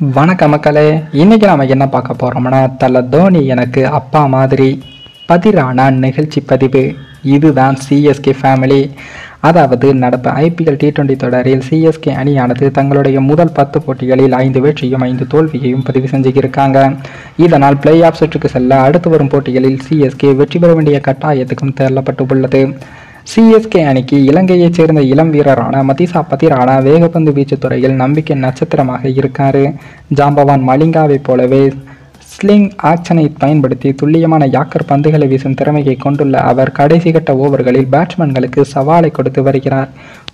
வணக்கம் மக்களே. இன்னைக்கு நாம என்ன பார்க்க போறோம்னா, தல தோனி எனக்கு அப்பா மாதிரி பதிரான நிகழ்ச்சி பதிவு. இதுதான் சிஎஸ்கே ஃபேமிலி. அதாவது நடப்பு ஐபிஎல் T20 தொடரில் சிஎஸ்கே அணியானது தங்களுடைய முதல் 10 போட்டிகளில் 5 வெற்றியும் 5 தோல்வியையும் பதிவு செஞ்சுக்கிருக்காங்க. இதனால் பிளே ஆஃப் சுற்றுக்கு செல்ல அடுத்து வரும் போட்டிகளில் சிஎஸ்கே வெற்றி பெற வேண்டிய கட்டாயத்துக்கும் தள்ளப்பட்டு உள்ளது. சிஎஸ்கே அணிக்கு இலங்கையைச் சேர்ந்த இளம் வீரரான மதிசா பதிரானா வேகப்பந்து வீச்சு துறையில் நம்பிக்கை நட்சத்திரமாக இருக்காரு. ஜாம்பவான் மலிங்காவை போலவே ஸ்லிங் ஆக்ஷனை பயன்படுத்தி துல்லியமான யாக்கர் பந்துகளை வீசும் திறமையை கொண்டுள்ள அவர் கடைசி கட்ட ஓவர்களில் பேட்ஸ்மேன்களுக்கு சவாலை கொடுத்து வருகிறார்.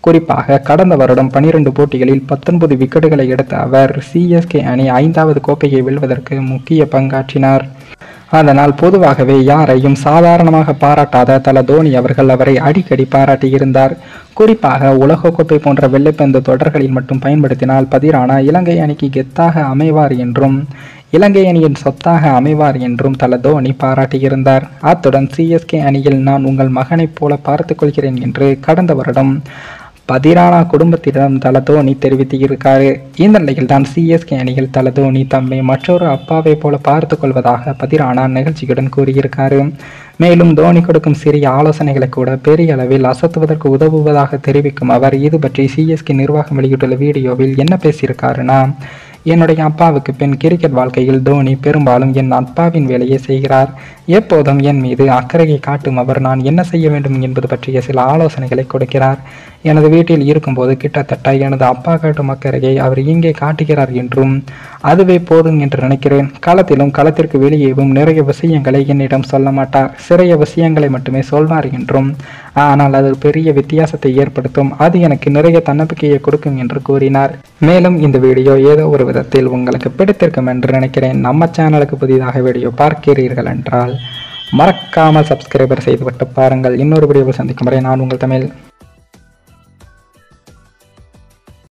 குறிப்பாக கடந்த வருடம் 12 போட்டிகளில் 19 விக்கெட்டுகளை எடுத்த அவர் சிஎஸ்கே அணி 5வது கோப்பையை வெல்வதற்கு முக்கிய பங்காற்றினார். அதனால் பொதுவாகவே யாரையும் சாதாரணமாக பாராட்டாத தல தோனி அவர்கள் அவரை அடிக்கடி பாராட்டியிருந்தார். குறிப்பாக உலகக்கோப்பை போன்ற வெள்ளைப்பந்து தொடர்களில் மட்டும் பயன்படுத்தினால் பதிரானா இலங்கை அணிக்கு கெத்தாக அமைவார் என்றும் இலங்கை அணியின் சொத்தாக அமைவார் என்றும் தல தோனி பாராட்டியிருந்தார். அத்துடன் சிஎஸ்கே அணியில் நான் உங்கள் மகனைப் போல பார்த்துக் கொள்கிறேன் என்று கடந்த வருடம் பதிரானா குடும்பத்திடம் தல தோனி தெரிவித்திருக்காரு. இந்த நிலையில் தான் சிஎஸ்கே அணியில் தல தோனி தம்மை மற்றொரு அப்பாவை போல பார்த்து கொள்வதாக பதிரானா நிகழ்ச்சியுடன் கூறியிருக்காரு. மேலும் தோனி கொடுக்கும் சிறிய ஆலோசனைகளை கூட பெரிய அளவில் அசத்துவதற்கு உதவுவதாக தெரிவிக்கும் அவர் இது பற்றி சிஎஸ்கே நிர்வாகம் வெளியிட்டுள்ள வீடியோவில் என்ன பேசியிருக்காருன்னா, என்னுடைய அப்பாவுக்கு பின் கிரிக்கெட் வாழ்க்கையில் தோனி பெரும்பாலும் என் அப்பாவின் வேலையை செய்கிறார். எப்போதும் என் மீது அக்கறையை காட்டும் அவர் நான் என்ன செய்ய வேண்டும் என்பது பற்றிய சில ஆலோசனைகளை கொடுக்கிறார். எனது வீட்டில் இருக்கும்போது கிட்டத்தட்ட எனது அப்பா காட்டும் அக்கறையை அவர் இங்கே காட்டுகிறார் என்றும் அதுவே போதும் என்று நினைக்கிறேன். களத்திலும் களத்திற்கு வெளியேவும் நிறைய விஷயங்களை என்னிடம் சொல்ல மாட்டார். சிறிய விஷயங்களை மட்டுமே சொல்வார் என்றும் ஆனால் அது பெரிய வித்தியாசத்தை ஏற்படுத்தும். அது எனக்கு நிறைய தன்னம்பிக்கையை கொடுக்கும் என்று கூறினார். மேலும் இந்த வீடியோ ஏதோ ஒரு விதத்தில் உங்களுக்கு பிடித்திருக்கும் என்று நினைக்கிறேன். நம்ம சேனலுக்கு புதிதாக வீடியோ பார்க்கிறீர்கள் என்றால் மறக்காமல் சப்ஸ்கிரைபர் செய்துவிட்டு பாருங்கள். இன்னொரு வீடியோவில் சந்திக்கும் வரை நான் உங்கள் தமிழ்.